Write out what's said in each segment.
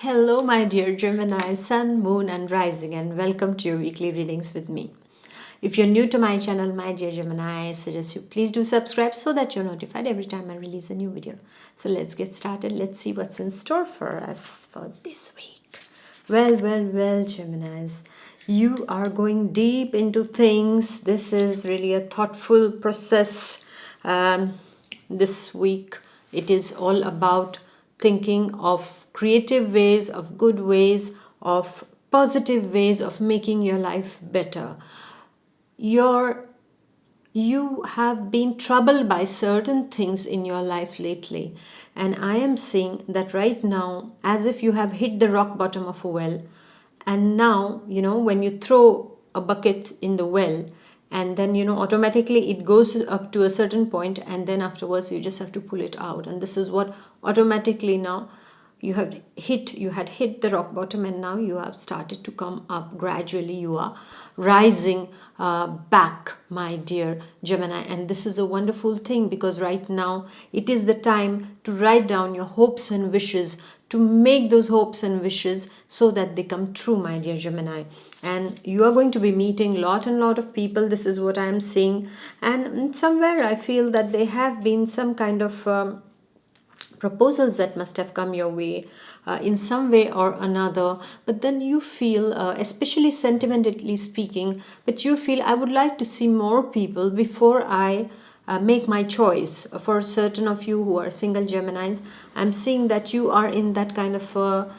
Hello, my dear Gemini, Sun, Moon, and Rising, and welcome to your weekly readings with me. If you're new to my channel, my dear Gemini, I suggest you please do subscribe so that you're notified every time I release a new video. So let's get started. Let's see what's in store for us for this week. Well, Geminis, you are going deep into things. This is really a thoughtful process. This week, it is all about thinking of creative ways, of good ways, of positive ways of making your life better. You have been troubled by certain things in your life lately, and I am seeing that right now, as if you have hit the rock bottom of a well, and now, when you throw a bucket in the well, and then automatically it goes up to a certain point, and then afterwards you just have to pull it out, and this is what automatically now you had hit the rock bottom, and now you have started to come up gradually. You are rising back, my dear Gemini, and this is a wonderful thing, because right now it is the time to write down your hopes and wishes, to make those hopes and wishes so that they come true, my dear Gemini. And you are going to be meeting lot of people. This is what I am seeing, and somewhere I feel that there have been some kind of proposals that must have come your way in some way or another, but then you feel, especially sentimentally speaking, but you feel, I would like to see more people before I make my choice. For certain of you who are single Geminis, I'm seeing that you are in that kind of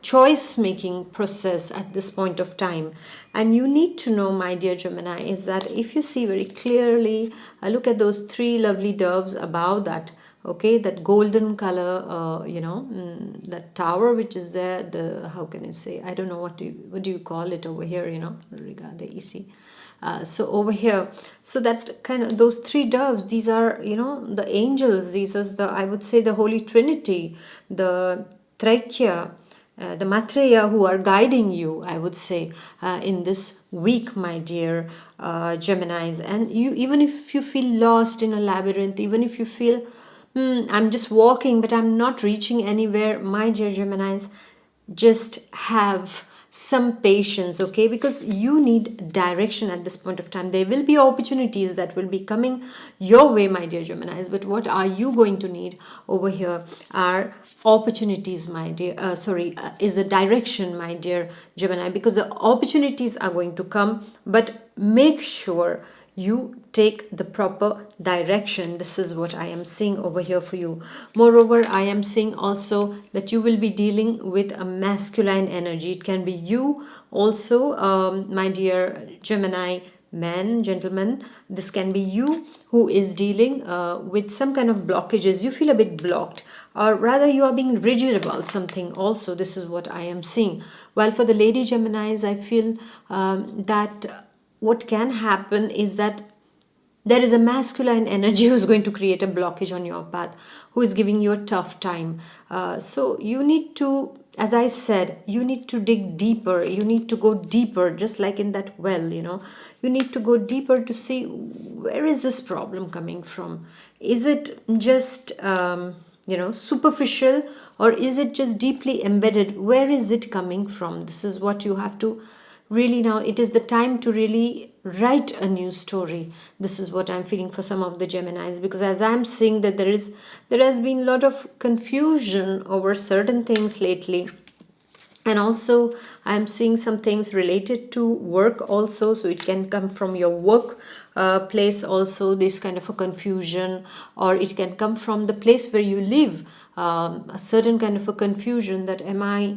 choice making process at this point of time. And you need to know, my dear Gemini, is that if you see very clearly, look at those three lovely doves above that. Okay, that golden color, that tower which is there, how can you say, I don't know, what do you call it over here, regard the EC. So over here, so that kind of, those three doves, these are, the angels. These are I would say, the Holy Trinity, the Traikya, the Matreya, who are guiding you, I would say, in this week, my dear Geminis. And you, even if you feel lost in a labyrinth, even if you feel, I'm just walking, but I'm not reaching anywhere, my dear Geminis, just have some patience, okay? Because you need direction at this point of time. There will be opportunities that will be coming your way, my dear Geminis, but what are you going to need over here are opportunities, my dear, is a direction, my dear Gemini, because the opportunities are going to come, but make sure you take the proper direction. This is what I am seeing over here for you. Moreover, I am seeing also that you will be dealing with a masculine energy. It can be you also, my dear Gemini, man, gentleman. This can be you who is dealing with some kind of blockages. You feel a bit blocked, or rather you are being rigid about something also. This is what I am seeing. While for the lady Geminis, I feel that what can happen is that there is a masculine energy who's going to create a blockage on your path, who is giving you a tough time. So you need to, as I said, you need to dig deeper. You need to go deeper, just like in that well, you need to go deeper to see, where is this problem coming from? Is it just, superficial, or is it just deeply embedded? Where is it coming from? This is what you have to really, now it is the time to really write a new story. This is what I'm feeling for some of the Geminis, because as I'm seeing that there has been a lot of confusion over certain things lately. And also I'm seeing some things related to work also, so it can come from your work place also, this kind of a confusion, or it can come from the place where you live, a certain kind of a confusion that, am I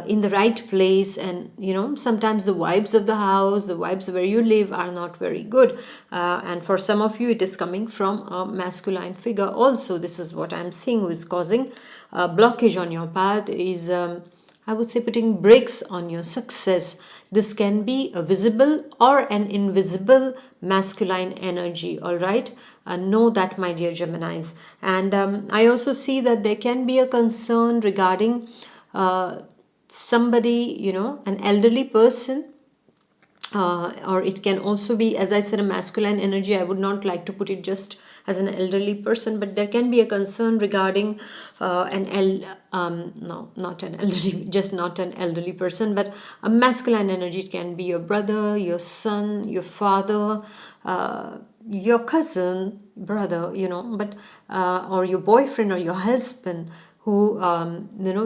in the right place? And sometimes the vibes of the house, the vibes where you live are not very good, and for some of you it is coming from a masculine figure also. This is what I'm seeing, who is causing a blockage on your path, is I would say putting brakes on your success. This can be a visible or an invisible masculine energy, all right? Know that, my dear Geminis. And I also see that there can be a concern regarding somebody, an elderly person or it can also be, as I said, a masculine energy. I would not like to put it just as an elderly person, but there can be a concern regarding no, not an elderly, just not an elderly person, but a masculine energy. It can be your brother, your son, your father, your cousin, brother, but or your boyfriend or your husband who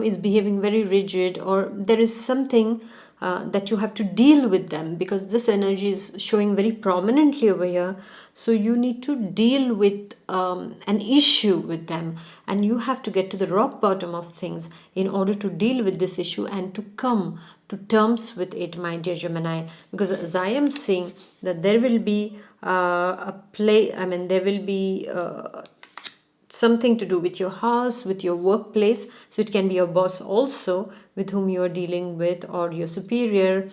is behaving very rigid, or there is something that you have to deal with them, because this energy is showing very prominently over here. So you need to deal with an issue with them, and you have to get to the rock bottom of things in order to deal with this issue and to come to terms with it, my dear Gemini. Because as I am seeing that there will be there will be something to do with your house, with your workplace. So it can be your boss also with whom you are dealing with, or your superior.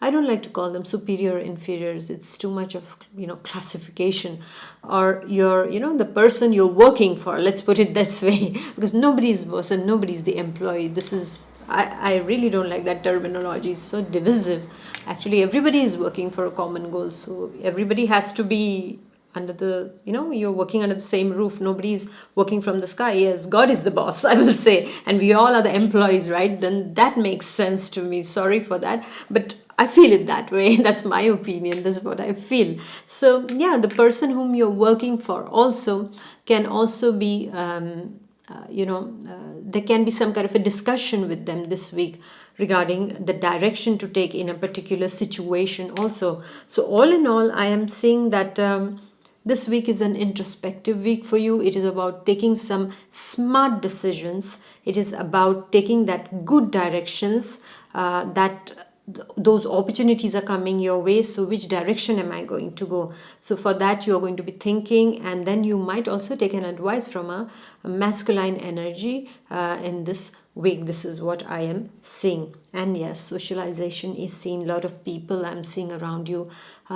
I don't like to call them superior or inferiors. It's too much of classification. Or your the person you're working for. Let's put it this way, because nobody is boss and nobody is the employee. This is I really don't like that terminology. It's so divisive. Actually, everybody is working for a common goal. So everybody has to be under the you're working under the same roof. Nobody's working from the sky. Yes, God is the boss, I will say, and we all are the employees, right? Then that makes sense to me. Sorry for that, but I feel it that way. That's my opinion. This is what I feel. So yeah, the person whom you're working for also can also be there can be some kind of a discussion with them this week regarding the direction to take in a particular situation also. So all in all, I am seeing that this week is an introspective week for you. It is about taking some smart decisions. It is about taking that good directions, those opportunities are coming your way. So which direction am I going to go? So for that, you are going to be thinking, and then you might also take an advice from a masculine energy in this week. This is what I am seeing. And yes, socialization is seen. A lot of people I'm seeing around you,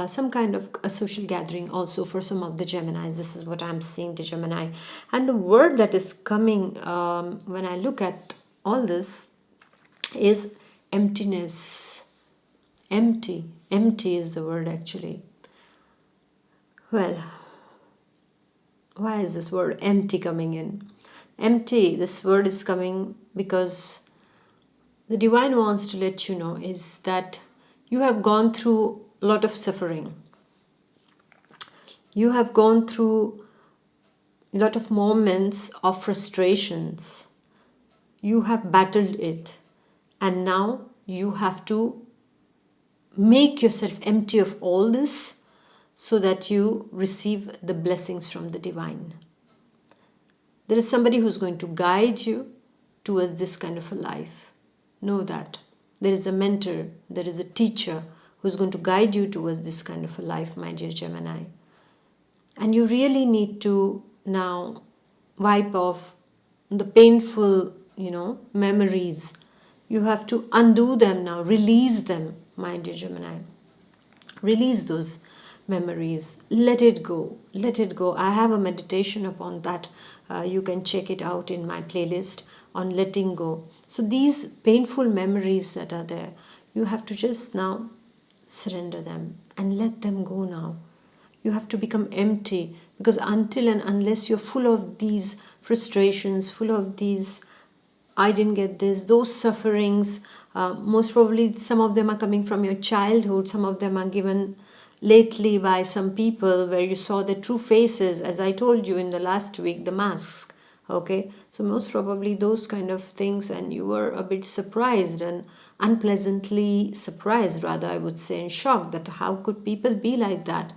some kind of a social gathering also for some of the Geminis. This is what I'm seeing, the Gemini. And the word that is coming when I look at all this is emptiness. Empty is the word actually. Well, why is this word empty coming in? Empty, this word is coming because the divine wants to let you know is that you have gone through a lot of suffering. You have gone through a lot of moments of frustrations. You have battled it, and now you have to make yourself empty of all this so that you receive the blessings from the divine. There is somebody who's going to guide you towards this kind of a life. Know that. There is a mentor, there is a teacher who's going to guide you towards this kind of a life, my dear Gemini. And you really need to now wipe off the painful, memories. You have to undo them now, release them, my dear Gemini. Release those memories. Let it go. Let it go. I have a meditation upon that. You can check it out in my playlist on letting go. So these painful memories that are there, you have to just now surrender them and let them go now. You have to become empty, because until and unless you're full of these frustrations, full of these I didn't get this, those sufferings, most probably some of them are coming from your childhood, some of them are given lately by some people where you saw the true faces, as I told you in the last week, the mask. Okay, so most probably those kind of things, and you were a bit surprised and unpleasantly surprised, rather, I would say, and shocked that how could people be like that.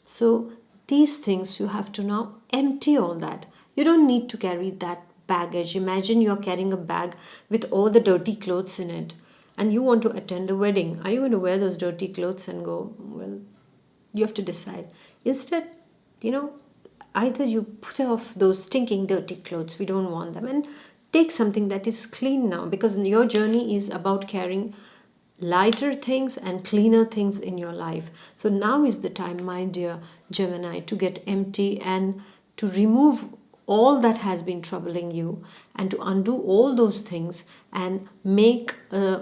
So these things you have to now empty all that. You don't need to carry that baggage. Imagine you're carrying a bag with all the dirty clothes in it, and you want to attend a wedding. Are you going to wear those dirty clothes and go? Well, you have to decide. Instead, either you put off those stinking dirty clothes, we don't want them, and take something that is clean now, because your journey is about carrying lighter things and cleaner things in your life. So now is the time, my dear Gemini, to get empty and to remove all that has been troubling you, and to undo all those things and make a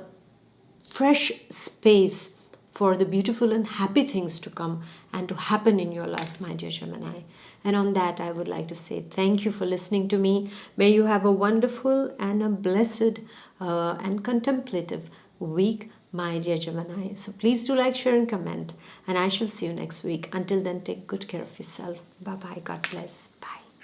fresh space for the beautiful and happy things to come and to happen in your life, my dear Gemini. And on that, I would like to say thank you for listening to me. May you have a wonderful and a blessed and contemplative week, my dear Gemini. So please do like, share, and comment. And I shall see you next week. Until then, take good care of yourself. Bye bye. God bless. Bye.